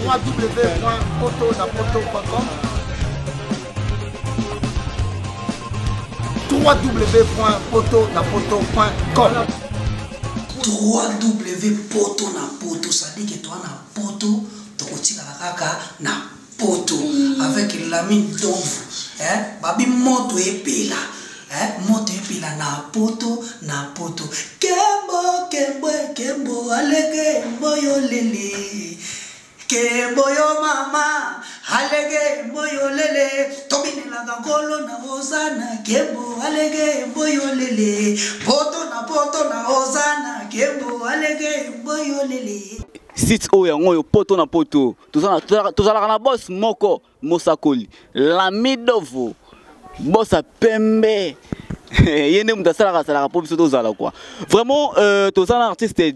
www.potonapoto.com www.potonapoto.com www.potonapoto, ça dit que toi na poto, tu continues na poto avec l'ami d'ombre, babi moto epela, moto epela na poto, kembo, alege moyo lele, kembo yo mama, alege moyo lele, tobine la gangolo na ozana, kembo alege moyo lele, poto na ozana, kembo alege moyo lele. Site oyo poto na poto tozalaka na boss moko Mosakoli l'ami Dovo boss a pembe yene muta salaka po biso tozala quoi vraiment tozala artiste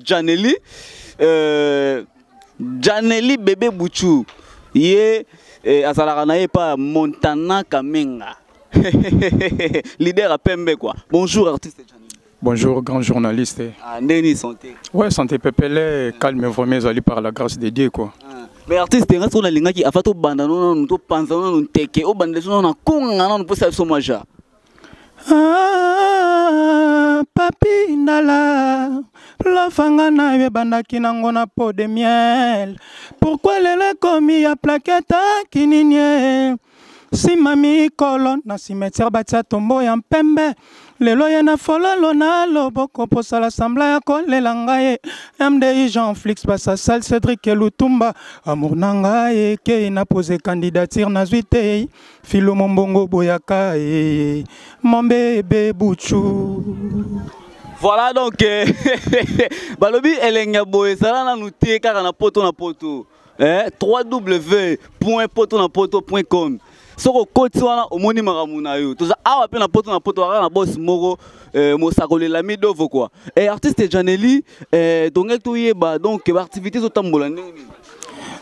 Janely bébé Bouchou ye azalaka na ye pa Montana Kamenga leader a pembe quoi. Bonjour artiste Janely. Bonjour, grand journaliste. Ndeni santé. Ouais, santé pépélé, calme vraiment, allé par la grâce de Dieu quoi. Mais artiste, tu as linga qui a fait au banda, non, tu penses non, teke, au banda, non, na konga, non, pour ça, so maja. Papi nala, la fanga na ye banda kinangona pot de miel. Pourquoi les commis à plaquette kininye? Si mami kolon na cimetière batia tombo ya pembe. Lelo ye na fololo na loboko posa l'assemblée ya kolela ngai MDI Jean Flix basa sal Cédric Lutumba amour na ngai ke na posé candidature na zuite filo mombongo boyaka mon bébé Bouchou. Voilà donc balobi elenga boye sala na nutie kaka na poto www.potonapoto.com soko koti wana omoni makamu na yo toza awa pe na poto na boss moko Mosakoli l'ami Dovo quoi. Et artiste Janely donc to yeba donc activité zo tambola ndenge.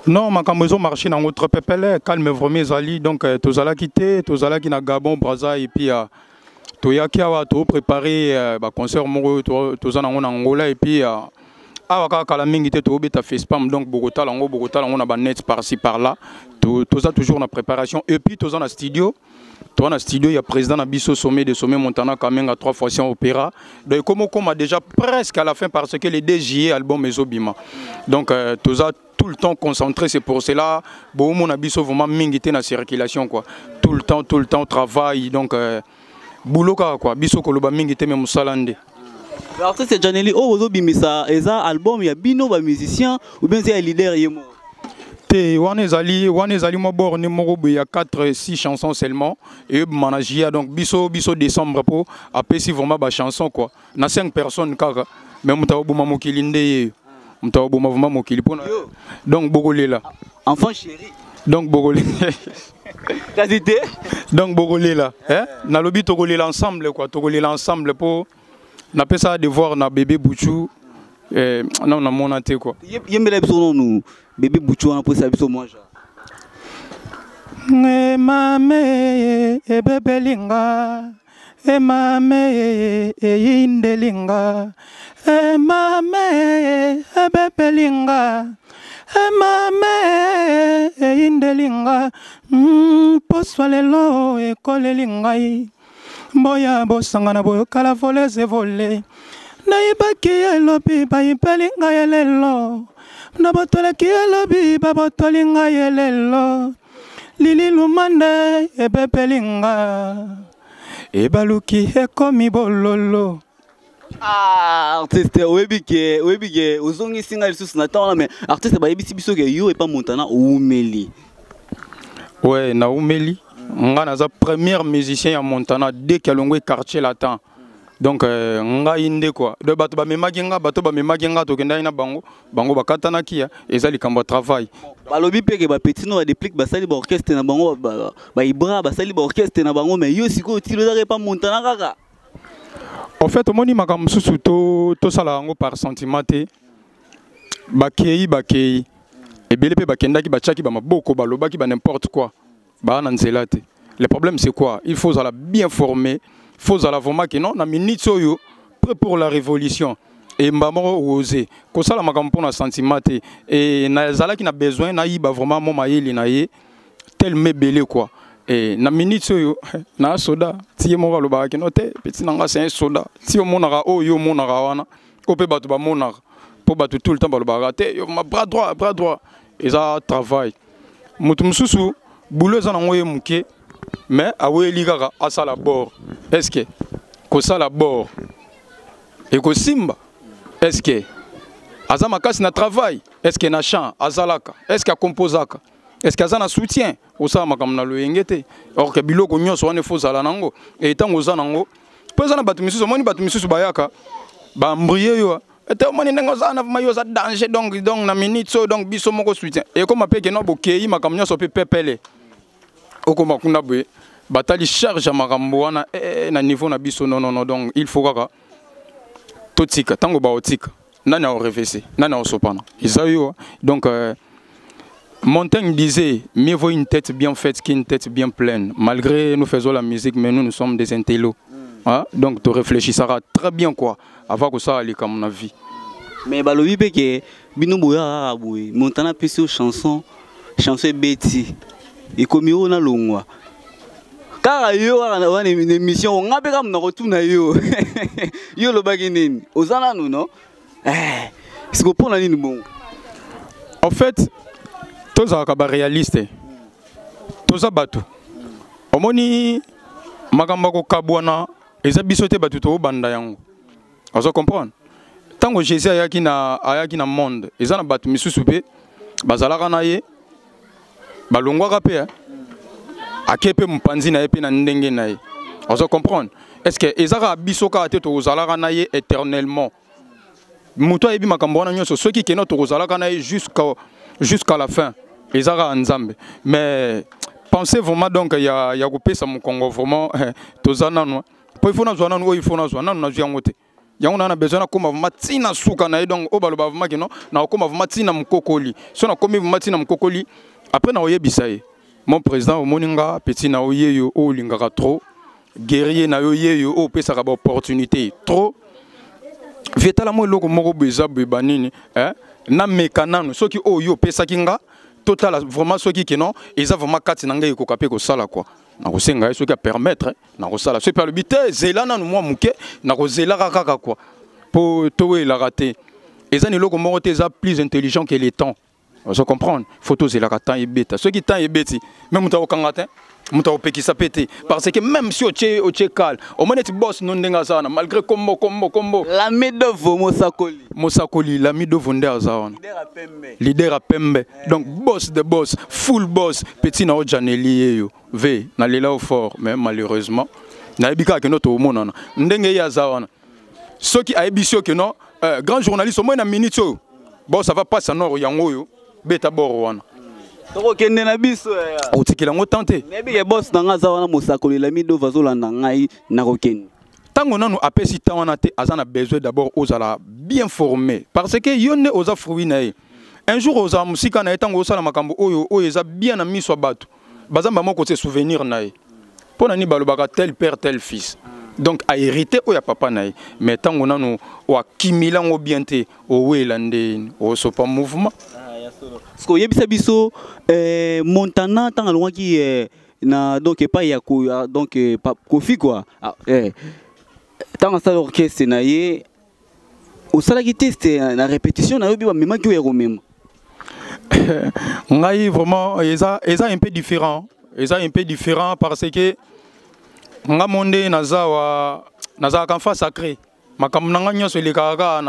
Non, makambo zo marché na notre pepele calme vraiment zali donc tozala quitté tozala ki na Gabon Brazza et puis toyaki awa to préparer ba concert moko toza na Angola et puis awa kala mingi te to beta FacePam donc Bogota lango na ba net par-ci par-là. Toza toujours na préparation et puis toza na studio. Toi na studio il y a président na biso sommet de sommet Montana Kamenga 3 fois en opéra. Donc comme a déjà presque à la fin parce que le 2 juillet album Ezobima. Donc toza tout le temps concentré, c'est pour cela bon mon biso vraiment mingi te na circulation quoi. Tout le temps travail donc boulot quoi biso koloba mingi te même salande. Alors c'est Janely oh Ezobimisa eza album ya bino ba musicien ou bien c'est un leader yemo. Wanezali mo borné moko il y a 4-6 chansons seulement et managia donc biso décembre pour apesi vraiment ba chanson quoi na 5 personnes kaka mais mutawo boma mokili ndeye mutawo boma vraiment mokili pona donc bogolela enfant chéri donc bogolela qualité donc bogolela na lobi togolela ensemble quoi togolela ensemble pour na pesa devoir na bébé Bouchou non na monate quoi yembela biso nous bébé Bouchou na posa biso moi ja mame bébé linga mame indelinga mame bébé linga mame indelinga poswa lelo ekolelingai boya bosangana boyo kala voleze volé naibaki elobi baipelinga yelelo nabotoleki elobi babotolinga yelelo lili lumande ebepelinga ebaluki ekomi bololo. Artiste webike uzongi singa lisusu na taona mais artiste ba yebisi biso ke yo et pas Montana umeli. Ouais na umeli nga naza premier musicien à Montana dès qu'il y a quartier latin. Donc nga inde quoi de bato ba memaginga to kenda ina bango bakatana kia ezali kambo travail balobi peke ba petit no ba déplique ba sali ba orchestre na bango ba ibra ba sali ba orchestre na bango mais yo siko tilo za pas Montana kaka. En fait omoni makambo susu to sala ngo par sentiment te bakei ebele pe bakendaki bachaki ba maboko balobaki ba n'importe quoi ba na nzela te. Le problème c'est quoi? Il faut bien former. Faut à la vraiment que non, na minute soyo prêt pour la révolution. et mbamoro osé ko sala makampo na sentiment et na zala qui na besoin na yiba vraiment mo mayeli na ye tel me belé quoi et na minute yo na soda ti mo ba lo ba ki noté petit nanga c'est un soda ti o monaka o yo monaka wana ko pe batu ba monaka po batu tout le temps ba lo ba te yo ma bras droit et ça travail mutu mususu boulot za na ngoye muke mais aweli kaka asala bord est-ce que ko sala bord et ko simba est-ce que azama kasi na travail est-ce que na chant azalaka est-ce que composaka est-ce que azana soutien osala makambo na loyengete or que biloko nyonso wana fo zala nango et tango za nango pesa na batu misusu moni batu misusu bayaka ba mbriye yo et moni ndenge za na mayo za danger donc na minute so donc biso moko soutien et comme apeke no bokei makambo nyonso pe pepele okoma kuna boye batali charge ya makambo wana na niveau na biso non donc il faut kaka totika tango ba otika nani a réfléchi nani a sopana isayo donc Montaigne disait mieux vaut une tête bien faite qu'une tête bien pleine. Malgré nous faisons la musique mais nous sommes des intellos. Hein? Donc tu réfléchiras très bien quoi avant que ça aille comme la vie. Mais balobi peke bino boya boy Montana pese chanson Betty et comme yo na longwa. Car yo wana une émission on ngabe kam na retourna yo. Yo lo bagini ozana nous non? C'est ko pona nini bon. En fait tous akaba réaliste. Tous abatu. Omoni magamba ko kabwana eza bisote batu to banda yango. Ozo comprendre? Tango Jésus ayaki na monde, eza na batu misusu pe bazalaka na ye balongwaka pe akepe mpanzi na ye pe na ndenge na ye. Ozo comprendre? Est-ce que ezaka bisoka te to zalaka na ye éternellement? Muto ayebi makambo wana nyonso soki keno to zalaka na ye jusqu'à la fin. Ezaka nzambe. Mais pensez vraiment donc il y a coupé ça mon Congo vraiment tozana no. Po il faut na zwana no il faut na zwana na zwangote. Yango na besoin comme matina suka na donc o baloba vraiment que non na comme matina mukokoli. So na comme matina mukokoli après na oyebisa ye. Mon président au moninga petit na oyeyo o lingaka trop guerrier na oyeyo o pesa ka opportunité trop. Vetala mo loko moko beza bebanini na mekanano soki o yo pesa kinga total vraiment soki que non ils ont vraiment kati nanga ko kapé ko sala quoi na ko senga soki a permettre na ko sala c'est pas le but zela na moi muke na ko zela kaka quoi pour towe la rater ils ont loko moko te za plus intelligent que les temps vous comprendre photo zela ka temps et bêta ceux qui temps et bêti même muta okangata muta opekisa pété parce que même si o che cal au moins tu boss non ndenga sana malgré combo la midovo Mosakoli la midovo nda zawana leader a pembe donc boss de boss full boss petit na ojaneli yo ve na lela au fort mais malheureusement na ebika ke noto monana ndenge ya zawana ceux qui aibisio que non grand journaliste au moins na minute bon ça va pas ça nord yango yo beta boro wana toko kende na biso ya otikela ngo tenter nebi ke boss nanga za wana Mosakoli la midovo zolanda ngai na kokende tango nanu apesi tawana te azana besoin d'abord aux ala bien formé parce que yonne oza fruit na un jour oza musika na tango osala makambo oyo eza bien na miso batu bazamba moko se souvenir na pona ni balobaka tel père tel fils donc a hérité o ya papa na mais tango nanu o akimila ngo bien te o welande o so pas mouvement parce que yebisa biso Montana tanga longwa ki na donc pas ya ko donc pas Kofi quoi tant ça l'orchestre na ye au sala ki test na répétition na yobi ba mema ki ya ko mema ngai vraiment eza un peu différent parce que nga monde naza qu'enfant sacré makambo nanga nyonso lekaka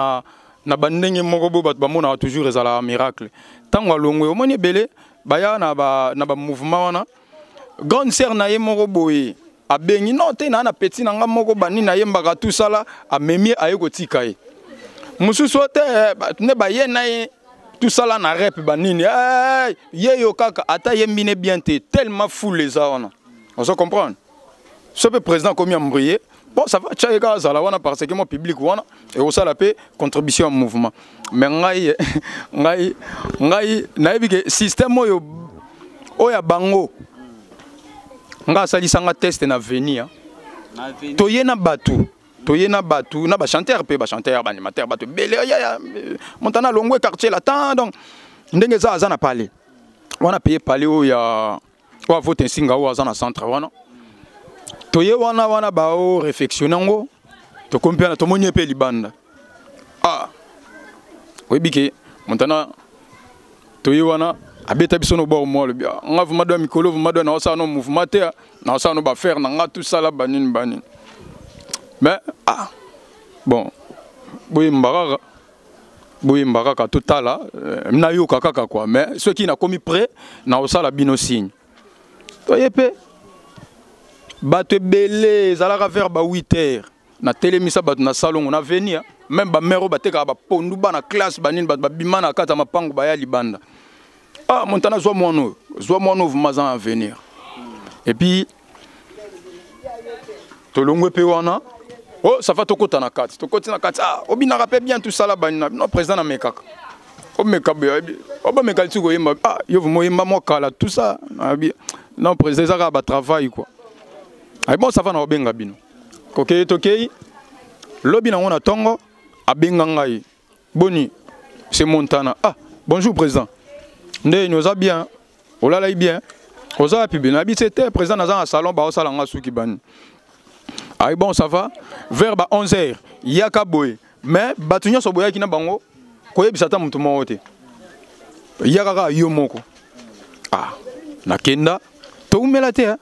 na bandenge moko bo bat ba mona toujours ezala miracle tango alongwe omoni belé baya na ba mouvement wana grande sœur na ye moko boye abengi non te na petit nanga moko bani na yembaka tout ça là a memie aye kotika ye mususu te ne ba ye na ye tout ça là na rep banini ye yo kaka ata yembine bien te tellement fou les wana on se comprend ce président comme Ambrier bon ça va tchaïga zala wana parce que mon public wana et au ça la paix contribution au mouvement mais ngai na ebike système oya bango nga sali sanga test na venir to yena batu toye na batu na ba chanteur pe ba chanteur ba animateur batu belé ya Montana longwe quartier là tant donc ndenge za na parler wana payer parler o ya wa vote singa o za na centre wana toye wana ba o réflexion ngo to compare to monye pe libanda oui bike Montana toye wana abeta biso no ba mo le bia nga vuma do mikolo vuma do na sa no mouvement te na sa no ba faire na nga tout ça là banine mais bon boy mbaraka total na yo kaka quoi mais ceux qui n'a commis prêt na ça la bino signe to yepé bato belé zalaka faire ba 8h na télémisa bato na salon on a venir même ba mero bateka ba pondu ba na classe banine ba bimana kata mapango ba ya libanda Montana zo mono vous à venir et puis to longwe pe wana oh ça va tokota na kati na kati obina rappelle bien tout ça là banina non président na mekaka o mekabe o ba mekali tuko yemba yo vous yemba mo kala tout ça non président ça ba travail quoi bon ça va na obenga bino kokei tokei lobi na ngona tongo abenga ngai boni c'est Montana bonjour président ndé nous a bien olala bien oza pibi na bi c'était président dans un salon ba osala nga suki bani bon ça va vers 11h yaka boy mais batunya so boya kina bango koyebisa ta mutu mo te yaka yo moko na kenda to umela te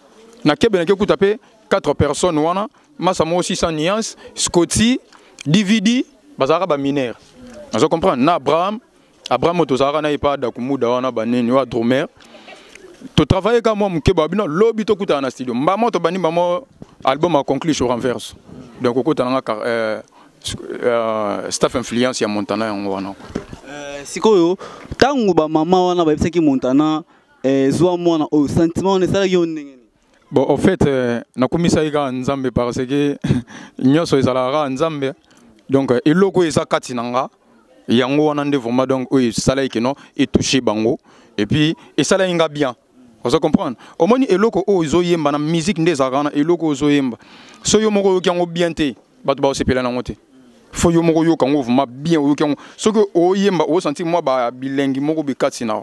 na kebe na kekuta pe 4 personnes wana masa mo aussi sans nuance Scotty DVD bazara ba mineur vous comprenez na Abraham tozara na ipa da kumuda wana baneni wa dromer to travailler comme moi ke babino lobby to kuta na studio mbamo to bani mbamo album a conclu sur renverse donc okuta na staff influence ya Montana yango wana sikoyo tangu ba mama wana ba bisaki Montana zwa mwana o sentiment ne sala yo ndenge bon en fait na komisa ika nzambe parce que nyoso ezala nzambe donc eloko eza kati nanga yango wana nde vraiment donc oui sala ikeno et touché bango et puis et sala inga bien vous comprenez au moins eloko o zoyemba na musique nde zakana eloko zoyemba so yo moko yo kango bien te bato ba sepela na ngote fo yo moko yo kango vraiment bien yo kango so que o yemba o sentir moi ba bilengi moko be katsi na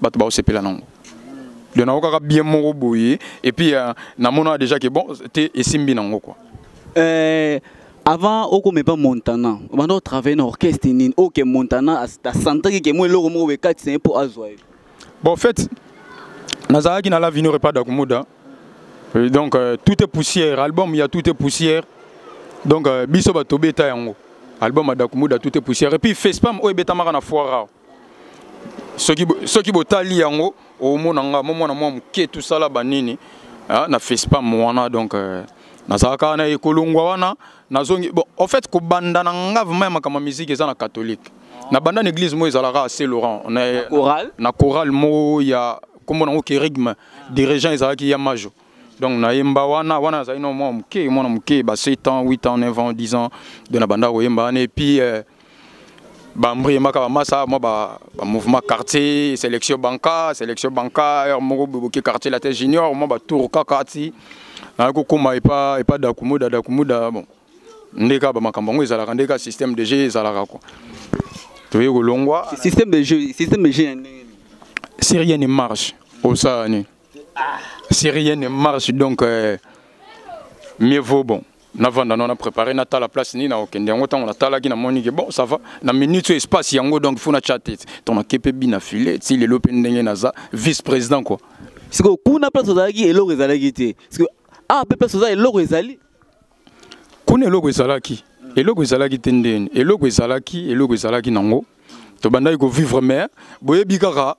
bato ba sepela na ngo de na okaka bien moko boye et puis na mona déjà que bon te esimbi na ngo quoi avant au comme pas Montana on a travaillé dans orchestre ni OK Montana a senti que moi loko mo be katsi pour azwa bon en fait Nazaki na la vie n'aurait pas d'Akumuda. Donc tout est poussière. Album il y a tout est poussière. Donc biso ba tobeta yango. Album d'Akumuda tout est poussière. Et puis Fespam o ebeta mara na foira. Ce qui botali yango au monanga momo na mo ke tout ça là banini. Na Fespam wana donc nazaka na ekolongwa wana nazongi bon en fait ko banda na ngave même comme musique eza na catholique. Na banda l'église mo ezalaka assez Laurent. On a na chorale mo ya comme on a un rythme dirigeant Isaac Yamajo. Donc, na yemba wana za ino mo mke ba 7 ans, 8 ans, 9 ans, 10 ans de na banda yemba et puis ba mbri maka massa mo ba mouvement quartier, sélection banca, mo boke quartier la tête junior, mo ba tour kakati. Na ko koma pas d'Akumuda bon. Ndeka ba makambo ezala ndeka système de jeu ezala quoi. Tu veux longwa système de jeu si rien ne marche, si rien ne marche, donc mieux vaut bon. On a préparé on a la place ni na okende on a tala qui na monique bon ça va na minute espace yango donc faut na chatter ton kepe bina filet si le lopen ndenge naza vice-président quoi. C'est que kuna place ozalaki eloko ezalaki te. Parce que pe place ozalaki eloko ezali. Kuna eloko ezalaki tendeni eloko ezalaki nango to banda ko vivre mer boyebi kaka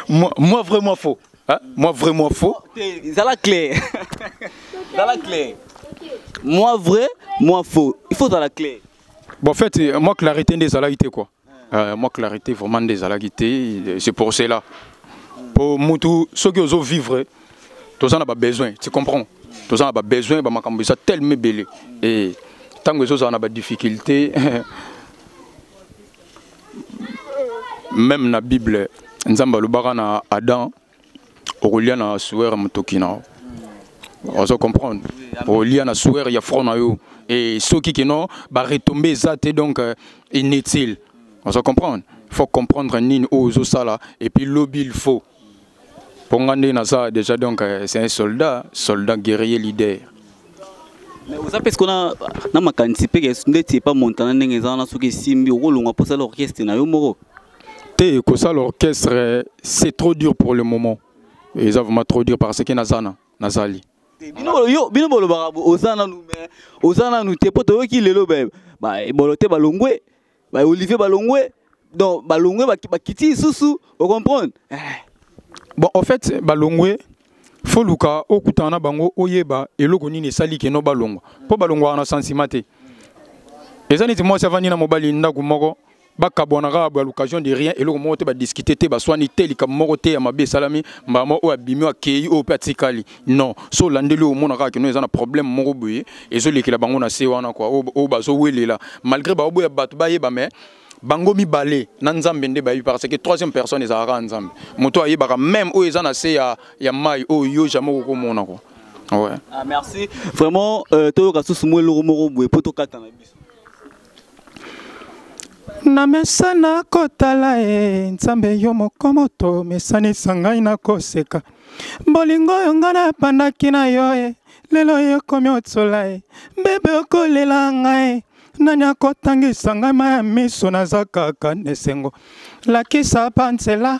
moi vraiment faux. Hein? Moi vraiment faux. Ça la clé. Moi vrai, moi faux. Il faut dans la clé. Bon en fait, moi clarité des alagités quoi. Moi clarité vraiment des alagités, c'est pour cela. Pour mutu ceux qui osent vivre, tout ça n'a pas besoin, tu comprends? Tout ça n'a pas besoin, bah makambo ça tellement belé. Et tant que ça n'a pas de difficulté. Même na Bible, nzamba lubaka na Adam, Aurelia na sueur mutokina. On se comprendre. Au lien à souhait, il y a front na yo. Et ceux qui non, bah retomber ça donc inutile. On se comprendre. Il faut comprendre nini aux sala et puis lobby il faut. Pour gagner ça déjà donc c'est un soldat guerrier leader. Mais vous savez ce qu'on a na makantipe que ce n'est pas montant ndenge zana soki simbi okolonga pour ça l'orchestre na yo moko. Te ko ça l'orchestre c'est trop dur pour le moment. Et ça vraiment trop dur parce que nazana nazali. Bino bolo ba ozana nous mais ozana nous te poto ki lelo ba bolote balongwe ba Olivier balongwe donc balongwe ba kiti susu vous comprenez. Bon en fait balongwe faut luka okutana bango oyeba eloko nini sali ke no balongwa po balongwa na sensimate ezani ti moi ça vani na mobali ndaku moko bakabonaka ba l'occasion de rien eloko moko te ba discuter te ba swani te lika moko te ya mabe salami mbamo o abimi akei o patikali non so landeli o mona ka ke no ezana problème moko boye ezo lekela bango na se wana quoi o bazo welela malgré ba oboya batu ba yeba mais bango mi balé nanzambe nde bayi parce que troisième personne ezara nzambe moto ayebaka même o ezana se ya mai o yo jamais ko mona quoi ouais ah merci vraiment to ka susu mo eloko moko boye poto kata na biso na mesana kotala nzambe yo mokomoto mesani sangai na koseka bolingo yongana pandaki na yo lelo yo komi otsola bebe okolela ngai nanya kotangisa ngai maya miso naza kaka nesengo lakisa pansela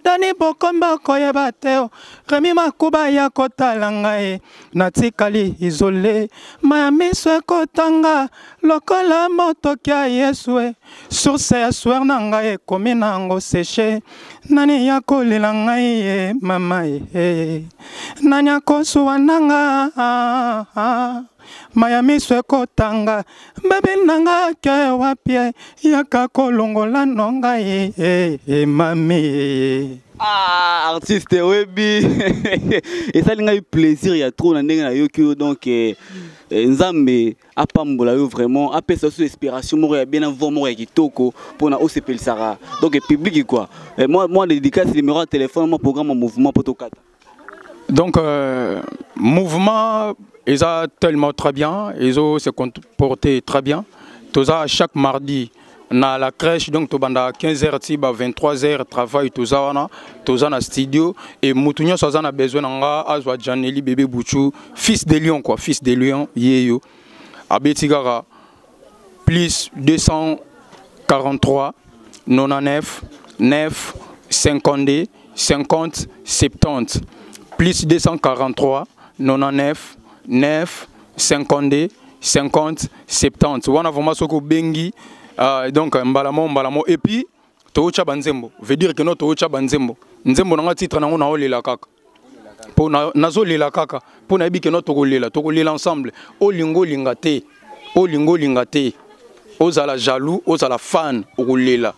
dani bokomba koyeba teo remi makuba ya kotala ngai natikali izole maya miso ekotanga lokola motoki ya yesu source ya swer na ngai ekomi nango seche nani ya kolela ngai mama nanya kosuwa nanga Miami sweko tanga baby nanga ke wapie yaka kolongola nonga mami artiste webi et ça linga eu plaisir ya trop na ndenge na yo que donc nzambe apambola yo vraiment apesa so inspiration moko ya bien avoir moko ya kitoko pona osepel sara donc public quoi moi dédicace numéro de téléphone mon programme mouvement potokata donc mouvement ils ont tellement très bien, ils ont se comporté très bien. Tous à chaque mardi, na la crèche, donc tout banda 15h, 23h, travail tous à na studio et Moutounio ça a besoin d'anga azwa Janeli bébé Bouchou, fils de Lion quoi, fils de Lion, yeyo. Abetigara plus 243 99 9 52 50 70 plus 243 99 9 52 50 70 wana vraiment soko bengi donc mbalamo et puis tocha banzembo veut dire que no tocha banzembo nzembo nanga titre nango na olela kaka po nazo lela kaka po na biki no tokolela ensemble olingo lingate ozala jaloux ozala fan okolela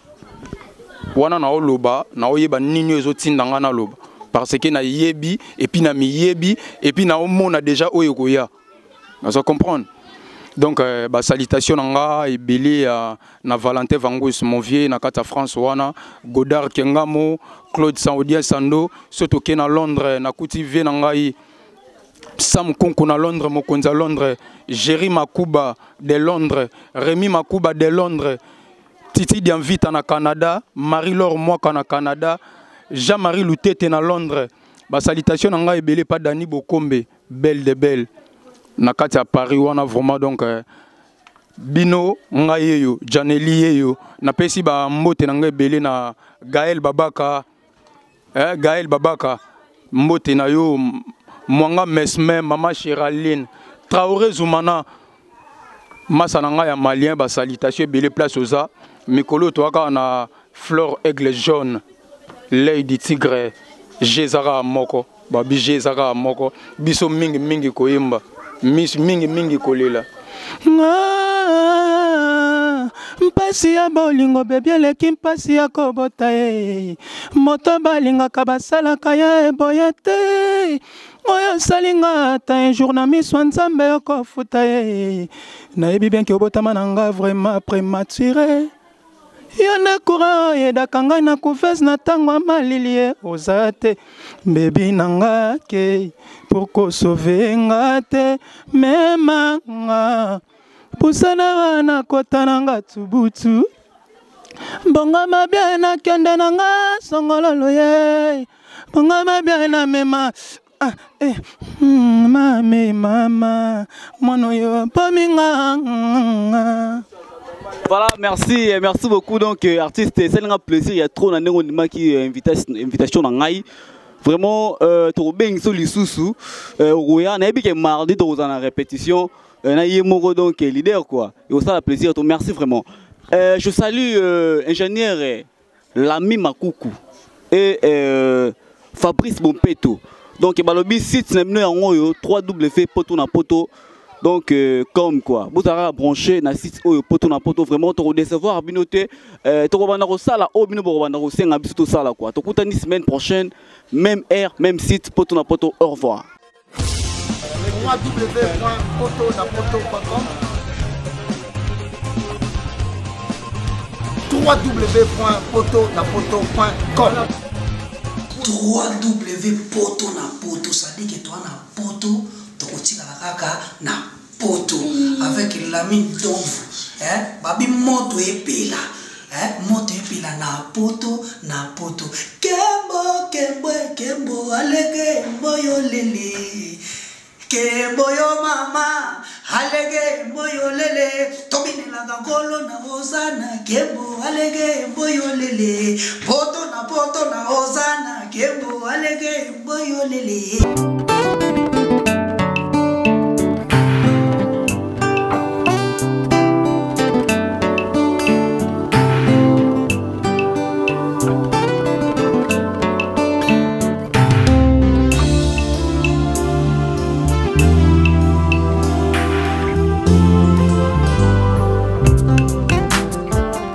wana na oloba na oyeba nini ezotindanga na loba parce que na yebi et puis na mi yebi et puis na omona déjà oyokoya ça comprendre donc ba salutation nanga ebeli na Valentin Vangus mon vieux na kata France wana Godard Kengamo Claude Saoudia Sando soto ke na Londres na kuti vie nanga Sam Konko na Londres mokonza Londres Jerry Makuba de Londres Rémi Makuba de Londres Titi Dianvita na Canada Marie-Laure Mwaka na Canada Jean-Marie Loutete na Londres. Ba salutation nanga ebele pas Dani Bokombe, belle de belle. Na kati à Paris wana vraiment donc Bino ngayeyo, Janeli yeyo. Na pesi ba mbote nanga ebele na Gaël Babaka. Gaël Babaka. Mbote na yo Mwanga Mesme, Mama Chiraline, Traoré Zoumana. Masa nanga ya malien ba salutation ebele place oza. Mikolo toaka na Fleur Aigle jaune. L'œil du tigre, Jézara Moko, Babi Jézara Moko, Biso mingi koyemba, Miss mingi kolela. Mpasi ya bolingo bebia leki mpasi ya kobota moto balinga kabasala kaya eboyete oyo salinga ta un jour na miso nzambe okofuta na yebi bien ki obotama nanga vraiment prématuré. Yana courant oyedaka ngai na confesse na ntango ya malili oza te bebi na nga ke pour kosauve nga te memanga pusana wana kota na nga tubutu bonga mabia na kende na nga songololo ye bonga mabia na mema mame mama mono yo pominga. Voilà, merci beaucoup. Donc, artiste, c'est un plaisir. Il y a trop d'années qui invitation dans Ngai. Vraiment, tu bien sur les sous-sous. On a bien mardi dans la répétition. On a eu donc leader quoi. Et ça, le plaisir. Merci vraiment. Je salue ingénieur Lami Makoukou et Fabrice Bompeto. Donc, le site c'est www.poto. Donc, comme quoi, vous avez branché dans le site poto na poto vraiment pour recevoir binoté to robana sala o bino robana senga biso sala quoi. To kutani semaine prochaine, même heure, même site poto na poto. Au revoir. www.potonapoto.com www.potonapoto, ça dit que toi na poto na poto avec l'ami d'ombre babi moto epela moto epela na poto kembo alege moyo lele kembo yo mama alege moyo lele tobine la gangolo na ozana kembo alege moyo lele poto na ozana kembo alege moyo lele.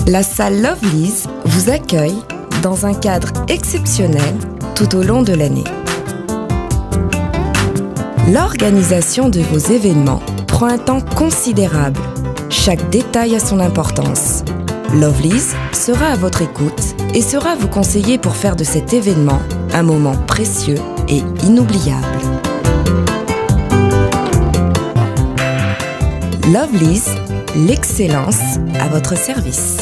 La salle Lovelyz vous accueille dans un cadre exceptionnel tout au long de l'année. L'organisation de vos événements prend un temps considérable. Chaque détail a son importance. Lovelyz sera à votre écoute et sera vous conseiller pour faire de cet événement un moment précieux et inoubliable. Lovelyz, l'excellence à votre service.